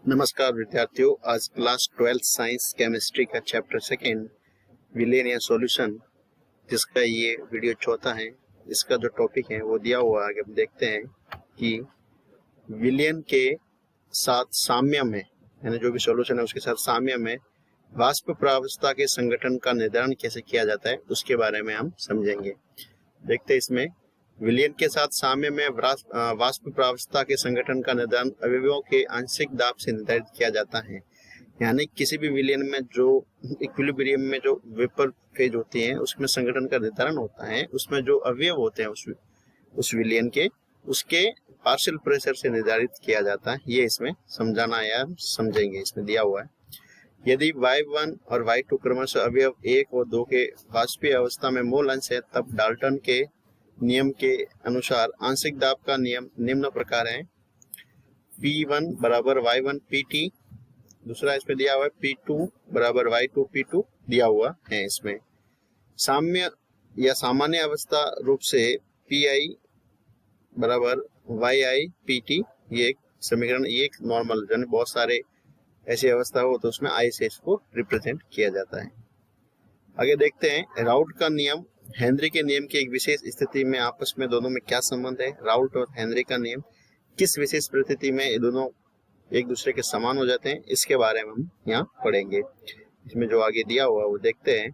नमस्कार विद्यार्थियों, आज क्लास 12 साइंस केमिस्ट्री का चैप्टर सेकेंड विलेन या सॉल्यूशन, जिसका ये वीडियो चौथा है। इसका जो टॉपिक है वो दिया हुआ है। आगे हम देखते हैं कि विलेन के साथ साम्य में, यानी जो भी सॉल्यूशन है उसके साथ साम्य में वाष्प प्रावस्था के संगठन का निर्धारण कैसे किया जाता है उसके बारे में हम समझेंगे। देखते हैं इसमें विलयन के साथ साम्य में वाष्प प्रावस्था के संगठन का निर्धारण अवयवों के आंशिक दाब से निर्धारित किया जाता है। यानी किसी भी विलयन में जो इक्विलिब्रियम में जो वेपर फेज होती है उसमें संगठन का निर्धारण होता है, उसमें जो अवयव होते हैं उस विलयन के, उसके पार्शियल प्रेशर से निर्धारित किया जाता है। ये इसमें समझाना है या समझेंगे। इसमें दिया हुआ है यदि Y1 और Y2 क्रमशः अवयव 1 और 2 के वाष्पीय अवस्था में मोल अंश है, तब डाल्टन के नियम के अनुसार आंशिक दाब का नियम निम्न प्रकार है। P1 बराबर Y1 PT, दूसरा इसमें दिया हुआ है P2 बराबर Y2 P2 दिया हुआ है। इसमें साम्य या सामान्य अवस्था रूप से PI बराबर YI PT, ये एक समीकरण, ये एक नॉर्मल, यानी बहुत सारे ऐसी अवस्था हो तो उसमें I से इसको रिप्रेजेंट किया जाता है। आगे देखते हैं राउट का नियम हेनरी के नियम की एक विशेष स्थिति में आपस में दोनों में क्या संबंध है। राउट और हेनरी का नियम किस विशेष परिस्थिति में ये दोनों एक दूसरे के समान हो जाते हैं, इसके बारे में हम यहाँ पढ़ेंगे। इसमें जो आगे दिया हुआ वो देखते हैं।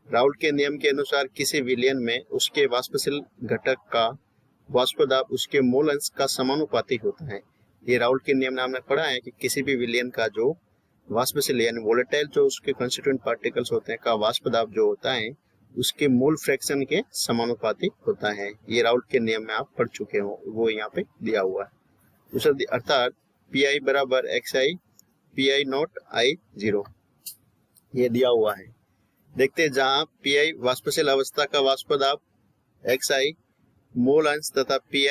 राउट के नियम के अनुसार किसी विलयन में उसके वाष्पशील घटक का वाष्प दाब उसके मोल अंश का समानुपाती होता है। ये राउट के नियम में हमने पढ़ा है कि किसी भी विलयन का जो वाष्पशील यानी वोलेटाइल जो उसके कंस्टिट्यूएंट पार्टिकल्स होते हैं का वाष्प दाब जो होता है उसके मोल फ्रैक्शन के समानुपाती होता है। ये राउट के नियम में आप पढ़ चुके हो, वो यहाँ पे दिया हुआ है। दूसरा अर्थात Pi बराबर XI Pi नॉट I0, ये दिया हुआ है। देखते हैं जहाँ Pi वाष्पशील अवस्था का वाष्प दाब, XI मोल अंश तथा Pi,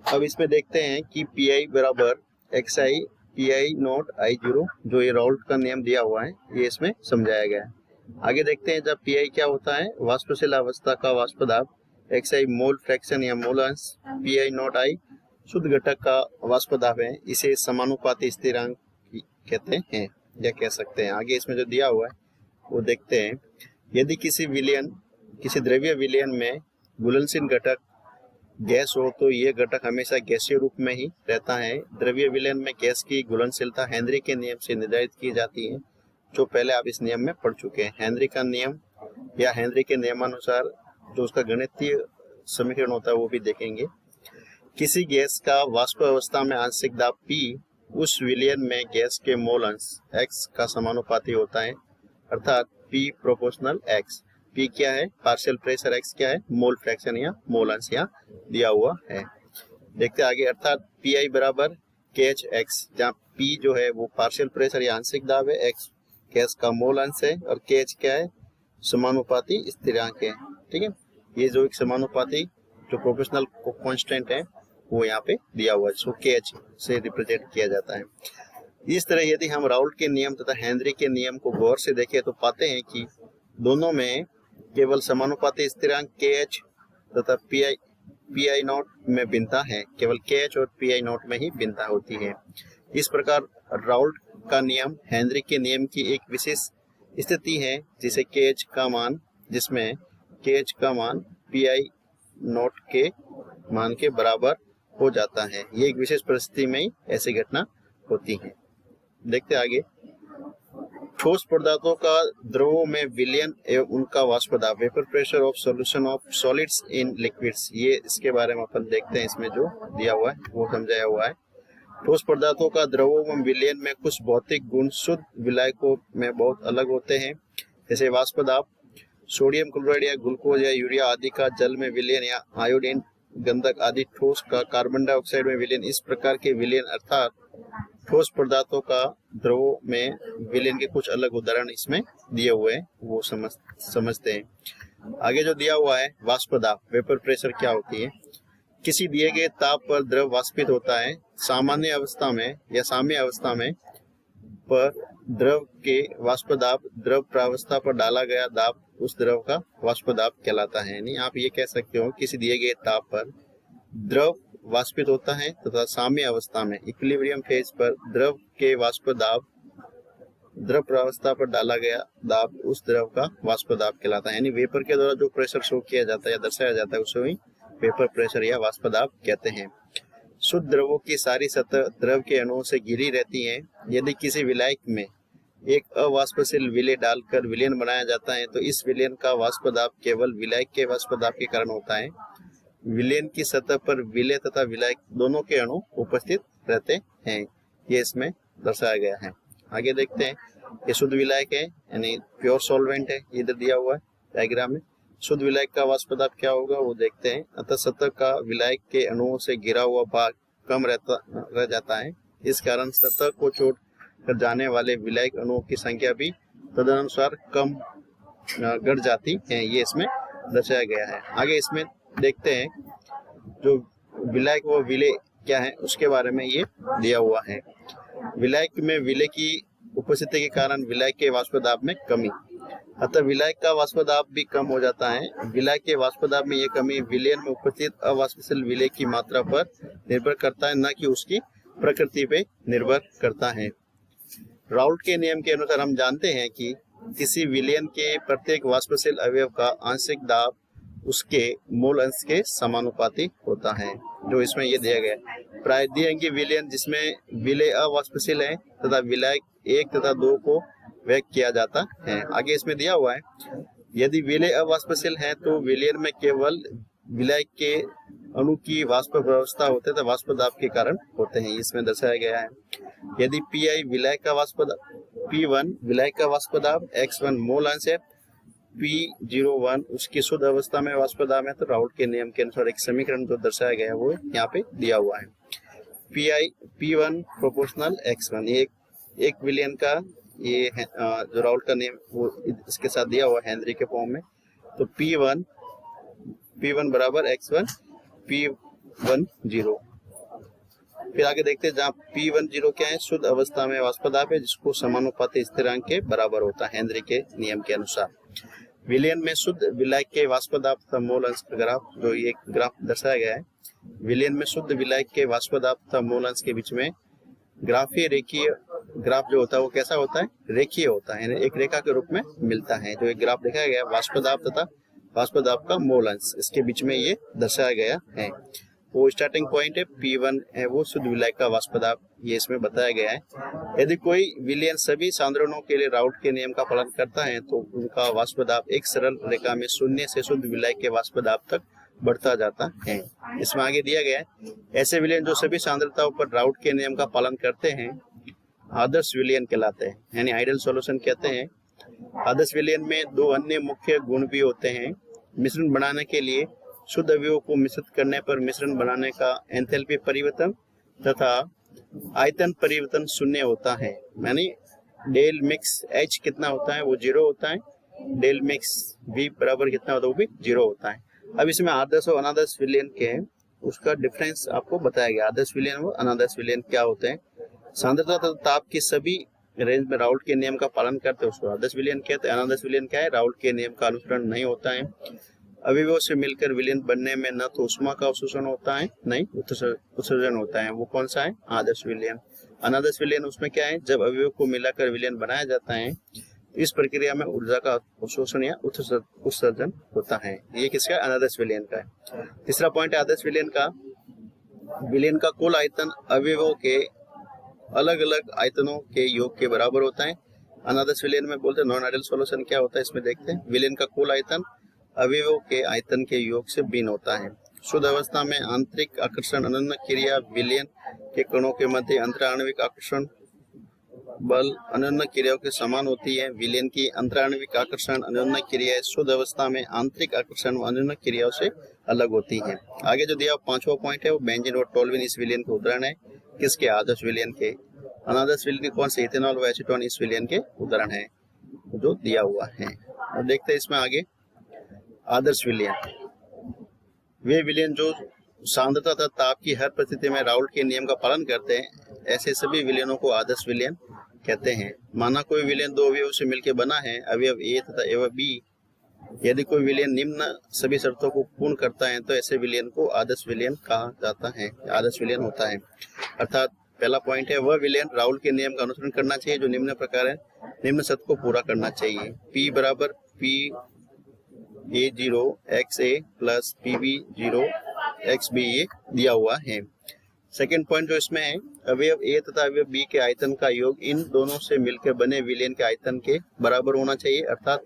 अब इसमें देखते हैं कि Pi बराबर XI Pi नॉट I0, जो ये राउट का नियम दिया हुआ है, ये इसमें समझाया गया है। आगे देखते हैं जब Pi क्या होता है, वाष्पशील अवस्था का वाष्प दाब, XI मोल फ्रैक्शन या मोल अंश, Pi नॉट I शुद्ध घटक का वाष्प दाब है। इसे समानुपाती स्थिरांक कहते हैं या कह सकते हैं। आगे इसमें जो दिया हुआ है वो देखते हैं। यदि किसी द्रव्य विलयन में घुलनशील घटक गैस हो तो यह घटक हमेशा गैसीय रूप में ही रहता है। द्रव्य विलयन में गैस की घुलनशीलता हेनरी के नियम से निर्धारित की जाती है, जो पहले आप इस नियम में पढ़ चुके हैं। हेनरी का नियम या हेनरी के नियमानुसार जो उसका गणितीय समीकरण होता है वो भी देखेंगे। किसी गैस का वाष्प अवस्था में आंशिक दाब P उस विलयन में गैस के मोल अंश X का समानुपाती होता है, अर्थात P प्रोपोर्शनल X। P क्या है, पार्शियल प्रेशर, X क्या है, मोल फ्रैक्शन या मोल अंश यहाँ दिया हुआ है। देखते आगे, अर्थात Pi बराबर KHX, जहाँ P जो है वो पार्शियल प्रेशर या आंशिक दाब है, X गैस का मोल अंश है और KH क्या है, समानुपाती स्थिरांक है। ठीक है, ये जो एक समानुपाती जो प्रोपोर्शनल कांस्टेंट है वो यहाँ पे दिया हुआ है, इसको KH से रिप्रेजेंट किया जाता है। इस तरह यदि हम राउट के नियम तथा हेनरी के नियम को गौर से देखें तो पाते हैं कि दोनों में केवल समानुपाती स्थिरांक KH तथा Pi नॉट में भिन्नता है। केवल KH और Pi नॉट में ही भिन्नता होती है। इस प्रकार राउट का नियम हेनरी के नियम की एक विशेष स्थिति है जिसमें KH का मान Pi नॉट के मान के बराबर हो जाता है। ये एक विशेष परिस्थिति में ही ऐसी घटना होती है। देखते आगे, ठोस पदार्थों का द्रवों में विलयन एवं उनका वाष्प दाब, vapour pressure of solution of solids in liquids, ये इसके बारे में अपन देखते हैं। इसमें जो दिया हुआ है वो समझाया हुआ है। ठोस पदार्थों का द्रवों में विलयन में कुछ भौतिक गुण शुद्ध विलायकों में बहुत अलग होते हैं, जैसे वाष्प दाब, सोडियम क्लोराइड या ग्लूकोज या यूरिया आदि का जल में विलयन या आयोडीन गंधक आदि ठोस का कार्बन डाइऑक्साइड में विलयन। इस प्रकार के विलयन अर्थात ठोस पदार्थों का द्रवों में विलयन के कुछ अलग उदाहरण इसमें दिए हुए हैं, वो समझते हैं। आगे जो दिया हुआ है वाष्प दाब, वेपर प्रेशर क्या होती है। किसी दिए गए ताप पर द्रव वाष्पित होता है। सामान्य अवस्था में या साम्य अवस्था में पर द्रव के वाष्प दाब द्रव प्रावस्था पर डाला गया दाब उस द्रव का वाष्प दाब कहलाता है। यानी आप ये कह सकते हो किसी दिए गए ताप पर द्रव वाष्पित होता है तथा साम्य अवस्था में इक्विलिब्रियम फेज पर द्रव के वाष्प दाब, द्रव प्रावस्था पर डाला गया दाब उस द्रव का वाष्प दाब कहलाता है। यानी वेपर के द्वारा जो प्रेशर शो किया जाता है या दर्शाया जाता है उसे ही वेपर प्रेशर या वाष्प दाब कहते हैं। शुद्ध द्रवों की सारी सतह द्रव के अणुओं से घिरी रहती है। यदि किसी विलायक में एक अवाष्पशील विलेय डालकर विलयन बनाया जाता है तो इस विलयन का वाष्प दाब केवल विलायक के वाष्प दाब के कारण होता है। विलयन की सतह पर विलेय तथा विलायक दोनों के अणु उपस्थित रहते हैं, ये इसमें दर्शाया गया है। आगे देखते हैं, ये शुद्ध विलायक है यानी प्योर सॉल्वेंट है, इधर दिया हुआ है डायग्राम में। शुद्ध विलायक का वाष्प दाब क्या होगा वो देखते हैं। अतः सतह का विलायक के अणुओं से घिरा हुआ भाग कम रह जाता है। इस कारण सतह को छोड़ कर जाने वाले विलायक अणुओं की संख्या भी तदनुसार कम घट जाती है, ये इसमें दर्शाया गया है। आगे इसमें देखते हैं जो विलायक व विलेय क्या है उसके बारे में ये दिया हुआ है। विलायक में विलेय की उपस्थिति के कारण विलायक के वाष्प दाब में कमी, अतः विलायक का वाष्प दाब भी कम हो जाता है। विलायक के वाष्प दाब में यह कमी विलयन में उपस्थित अवाष्पशील विलेय की मात्रा पर निर्भर करता है, न कि उसकी प्रकृति पे निर्भर करता है। राउल्ट के नियम के अनुसार हम जानते हैं कि किसी विलयन के प्रत्येक वाष्पशील अवयव का आंशिक दाब उसके मूल अंश के समानुपाती होता है, जो इसमें ये दिया गया है। प्रायद्विअंगी विलयन जिसमें विलेय अवाष्पशील है तथा विलायक 1 तथा 2 को व्यक्त किया जाता है। आगे इसमें दिया हुआ है, यदि विलेय अवाष्पशील है तो विलयन में केवल विलायक के अणु की वाष्प व्यवस्था होते तथा वाष्प दाब के कारण होते हैं, इसमें दर्शाया गया है। यदि Pi विलायक का वाष्प दाब, P1 विलायक का वाष्प दाब, X1 मूल अंश है, P01 उसकी शुद्ध अवस्था में वाष्प दाब है, तो राउल्ट के नियम के अनुसार एक समीकरण जो दर्शाया गया है वो यहाँ पे दिया हुआ है। P1 प्रोपोर्शनल X1, एक विलयन का ये है, जो राउल्ट का नियम वो इसके साथ दिया हुआ है हेनरी के फॉर्म में। तो P1 बराबर X1 P10। फिर आगे देखते हैं जहाँ P10 क्या है, शुद्ध अवस्था में वाष्प दाब है जिसको समानुपाती स्थिरांक के बराबर होता है हेनरी के नियम के अनुसार। विलयन में शुद्ध विलायक के वाष्प दाब तथा मोल अंश का ग्राफ, जो ये ग्राफ दर्शाया गया है, विलयन में शुद्ध विलायक के वाष्प दाब तथा मोल अंश के बीच में ग्राफीय रेखीय ग्राफ जो होता है वो कैसा होता है, रेखीय होता है, एक रेखा के रूप में मिलता है। जो एक ग्राफ दिखाया गया है वाष्प दाब तथा वाष्प दाब का मोल अंश, इसके बीच में ये दर्शाया गया है। वो स्टार्टिंग पॉइंट है P1 है, वो शुद्ध विलायक का वाष्प दाब ये इसमें बताया गया है। यदि कोई विलयन सभी सांद्रणों के लिए राउल्ट के नियम का पालन करता है तो उनका वाष्प दाब एक सरल रेखा में शून्य से शुद्ध विलायक के वाष्प दाब तक बढ़ता जाता है। इसमें आगे दिया गया है, ऐसे विलयन जो सभी सांद्रताओं पर राउल्ट के नियम का पालन करते हैं आदर्श विलयन कहलाते हैं, यानी आइडियल सॉल्यूशन कहते हैं। आदर्श विलयन में 2 अन्य मुख्य गुण भी होते हैं। मिश्रण बनाने के लिए शुद्ध अवयवों को मिश्रित करने पर मिश्रण बनाने का एंथैल्पी परिवर्तन तथा आयतन परिवर्तन शून्य होता है, यानी डेल मिक्स H कितना होता है वो 0 होता है, डेल मिक्स V बराबर कितना होता है वो भी 0 होता है। अब इसमें आदर्श और अनादर्श विलयन के हैं उसका डिफरेंस आपको बताया गया। आदर्श विलयन और अनादर्श विलयन क्या होते हैं। सांद्रता तथा ताप की सभी रेंज में राउल्ट के नियम का पालन करते हैं उसको आदर्श विलयन कहते हैं। अनादर्श विलयन क्या है, राउल्ट के नियम का अनुसरण नहीं होता है। अवयवों से मिलकर विलयन बनने में न तो उष्मा का अवशोषण होता है नहीं उत्सर्जन होता है, वो कौन सा है, आदर्श विलयन। अनादर्श विलयन उसमें क्या है, जब अवयवों को मिलाकर विलयन बनाया जाता है इस प्रक्रिया में ऊर्जा का अवशोषण या उत्सर्जन होता है, ये किसका, अनादर्श विलयन का है। तीसरा पॉइंट है आदर्श विलयन का, विलयन का कुल आयतन अवयवों के अलग अलग आयतनों के योग के बराबर होता है। अनादर्श विलयन में बोलते हैं नॉन आइडियल सॉल्यूशन क्या होता है, इसमें देखते हैं। विलयन का कुल आयतन अवयवों के आयतन के योग से भिन्न होता है। शुद्ध अवस्था में आंतरिक आकर्षण अनन्य क्रिया विलयन के कणों के मध्य अंतराण्विक आकर्षण बल अनन्य क्रियाओं के समान होती है। विलयन की अंतराण्विक आकर्षण अनन्य क्रियाएं शुद्ध अवस्था में आंतरिक आकर्षण अनन्य क्रियाओं से अलग होती हैं। आगे जो दिया 5वां पॉइंट है वो बेंजीन और टोल्यूइन इस विलयन के उदाहरण है, किसके, आदर्श विलयन के। अनादर्श विलयन कौन से, इथेनॉल व एसीटोन इस विलयन के उदाहरण है जो दिया हुआ है। और देखते हैं इसमें आगे आदर्श विलयन, वे विलयन जो सांद्रता तथा ताप की हर परिस्थिति में राउल्ट के नियम का पालन करते हैं, ऐसे सभी विलयनों को आदर्श विलयन कहते हैं। माना कोई विलयन 2 अवयवों से मिलकर बना है, अवयव A तथा अवयव B यदि कोई विलयन निम्न सभी शर्तों को पूर्ण करता है तो ऐसे विलयन को आदर्श विलयन कहा जाता है, आदर्श विलयन होता है। अर्थात पहला पॉइंट है वह विलयन राउल के नियम का अनुसरण करना चाहिए जो निम्न प्रकार है, निम्न शर्त को पूरा करना चाहिए। P बराबर PA0 XA plus PB0 XB ये दिया हुआ है। सेकेंड पॉइंट जो इसमें है, अवयव A तथा अवयव B के आयतन का योग इन दोनों से मिलकर बने विलयन के आयतन के बराबर होना चाहिए। अर्थात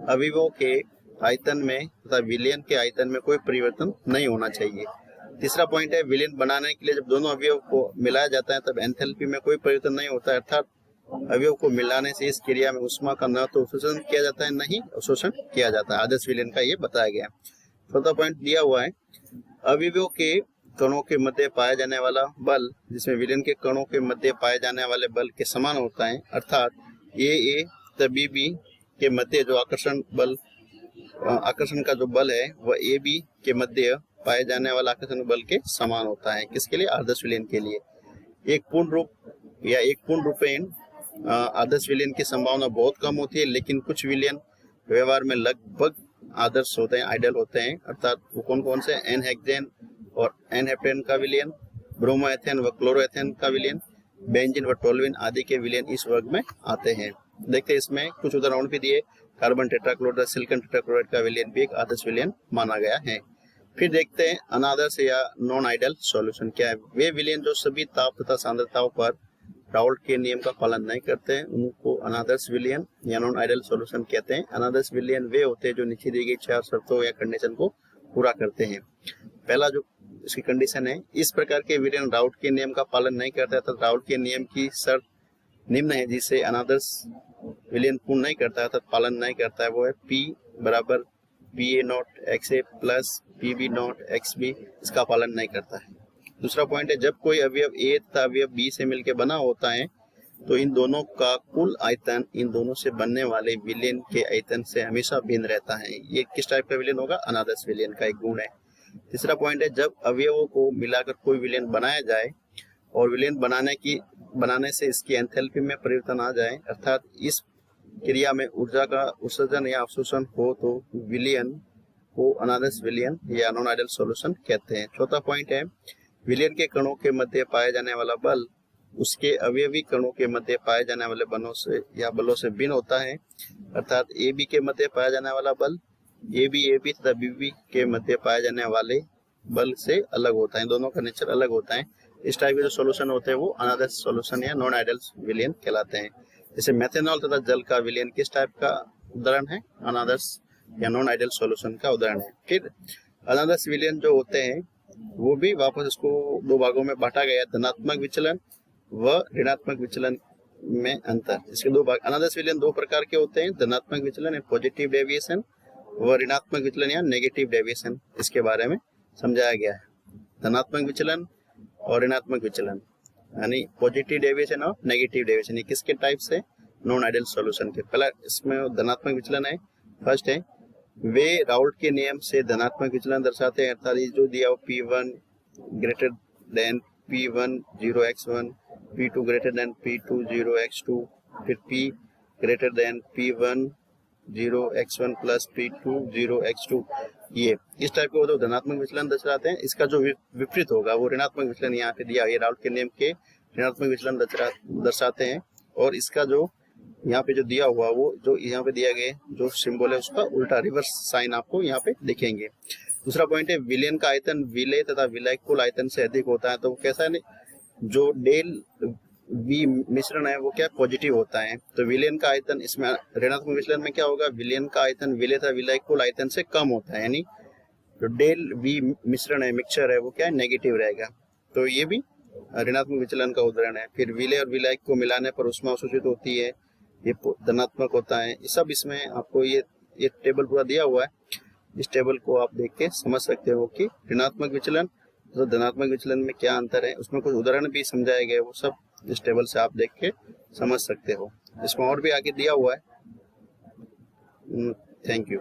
अवयवों के आयतन में तथा विलयन के आयतन में कोई परिवर्तन नहीं होना चाहिए। तीसरा पॉइंट है, विलयन बनाने के लिए जब दोनों अवयव को मिलाया जाता है तब एंथैल्पी में कोई परिवर्तन नहीं होता है। अर्थात अवयव को मिलाने से इस क्रिया में उष्मा का न तो शोषण किया जाता है न ही अवशोषण किया जाता है। आदर्श विलयन का ये बताया गया। चौथा पॉइंट दिया हुआ है, अवयवों के कणों के मध्य पाया जाने वाला बल जिसमें विलयन के कणों के मध्य पाए जाने वाले बल के समान होता है। अर्थात ए तथा बी के मध्य जो आकर्षण का जो बल है वह ए बी के मध्य पाए जाने वाला आकर्षण बल के समान होता है। किसके लिए? आदर्श विलयन के लिए। एक पूर्ण रूपेण आदर्श विलयन की संभावना बहुत कम होती है, लेकिन कुछ विलयन व्यवहार में लगभग आदर्श होते हैं, आइडियल होते हैं। अर्थात वो कौन कौन से? एन हेक्सेन और एन हेप्टेन का विलयन, ब्रोमोएथेन व क्लोरोएथेन का विलयन, बेंजीन व टोल्यूइन आदि के विलयन इस वर्ग में आते हैं। देखते हैं इसमें कुछ उदाहरण भी दिए। कार्बन टेट्राक्लोराइड, सिलिकॉन टेट्राक्लोराइड का विलयन भी एक आदर्श विलयन माना गया है। फिर देखते हैं अनादर्श या नॉन आइडियल सॉल्यूशन क्या है। वे विलयन जो सभी ताप तथा सांद्रताओं पर राउल्ट के नियम का पालन नहीं करते हैं उनको अनादर्श विलयन या नॉन आइडियल सॉल्यूशन कहते हैं। अनादर्श विलयन वे होते हैं जो नीचे दी गई 4 शर्तों या कंडीशन को पूरा करते हैं। पहला जो इसकी कंडीशन है, इस प्रकार के विलयन राउल्ट के नियम का पालन नहीं करता है तो राउल्ट के नियम की शर्त निम्न है जिसे अनादर्श विलयन पूर्ण नहीं करता है अर्थात पालन नहीं करता है। वो है P बराबर PA0 XA plus PB0 XB, इसका पालन नहीं करता है। दूसरा पॉइंट है, जब कोई अवयव A तथा अवयव B से मिलकर बना होता है तो इन दोनों का कुल आयतन इन दोनों से बनने वाले विलयन के आयतन से हमेशा भिन्न रहता है। ये किस टाइप का विलयन होगा? अनादर्श विलयन का एक गुण है। तीसरा पॉइंट है, जब अवयवों को मिलाकर कोई विलयन बनाया जाए और विलयन बनाने से इसकी एंथैल्पी में परिवर्तन आ जाए अर्थात इस क्रिया में ऊर्जा का उत्सर्जन या अवशोषण हो तो विलयन को अनादर्श विलयन या नॉन आइडियल सॉल्यूशन कहते हैं। चौथा पॉइंट है, विलयन के कणों के मध्य पाए जाने वाला बल उसके अवयवी कणों के मध्य पाए जाने वाले बलों से या बलों से भिन्न होता है। अर्थात ए बी के मध्य पाया जाने वाला बल ए बी तथा बी के मध्य पाए जाने वाले बल से अलग होता है, दोनों का नेचर अलग होता है। इस टाइप के जो सॉल्यूशन होते हैं वो अनादर्श सॉल्यूशन या नॉन आइडियल विलयन कहलाते हैं। जैसे मेथेनॉल तथा जल का विलयन किस टाइप का उदाहरण है? अनादर्श या नॉन आइडियल सॉल्यूशन का उदाहरण है। फिर अनादर्श विलयन जो होते हैं वो भी वापस इसको 2 भागों में बांटा गया, धनात्मक विचलन व ऋणात्मक विचलन में अंतर। इसके 2 भाग। अनादर्श विलयन 2 प्रकार के होते हैं, धनात्मक विचलन या पॉजिटिव डेविएशन व ऋणात्मक विचलन या नेगेटिव डेविएशन। इसके बारे में समझाया गया है। धनात्मक विचलन और ऋणात्मक विचलन यानी पॉजिटिव डेविएशन और नेगेटिव डेविएशन, ये किसके टाइप से? नॉन आइडियल सॉल्यूशन के। पहला इसमें धनात्मक विचलन है, फर्स्ट है, वे राउल्ट के नियम से धनात्मक विचलन दर्शाते हैं। अर्थात जो दिया हो P1 greater than P1 0x1, P2 greater than P2 0x2, फिर P greater than P1 0x1 plus P2 0x2, ये इस टाइप के वो धनात्मक विचलन दर्शाते हैं। इसका जो विपरीत होगा वो ऋणात्मक विचलन यहाँ पे दिया, ये राउल्ट के नियम के ऋणात्मक विचलन दर्शाते हैं। और इसका जो यहाँ पे जो दिया हुआ वो जो यहाँ पे दिया गया जो सिंबल है उसका उल्टा रिवर्स साइन आपको यहाँ पे दिखेंगे। दूसरा पॉइंट है, विलयन का आयतन विलय तथा विलय कुल आयतन से अधिक होता है। तो वो कैसा है, जो डेल वी मिश्रण है वो क्या पॉजिटिव होता है। तो विलयन का आयतन इसमें ऋणात्मक विचलन में क्या होगा? विलयन का आयतन विलय तथा विलय कुल आयतन से कम होता है, यानी जो डेल वी मिश्रण है, मिक्सचर है, वो क्या है? नेगेटिव रहेगा। तो ये भी ऋणात्मक विचलन का उदाहरण है। फिर विलय और विलय को मिलाने पर उष्मा अवशोषित होती है, ये धनात्मक होता है। ये सब इसमें आपको ये टेबल पूरा दिया हुआ है, इस टेबल को आप देख के समझ सकते हो कि ऋणात्मक विचलन तो धनात्मक विचलन में क्या अंतर है। उसमें कुछ उदाहरण भी समझाए गए, वो सब इस टेबल से आप देख के समझ सकते हो। इसमें और भी आगे दिया हुआ है। Thank you.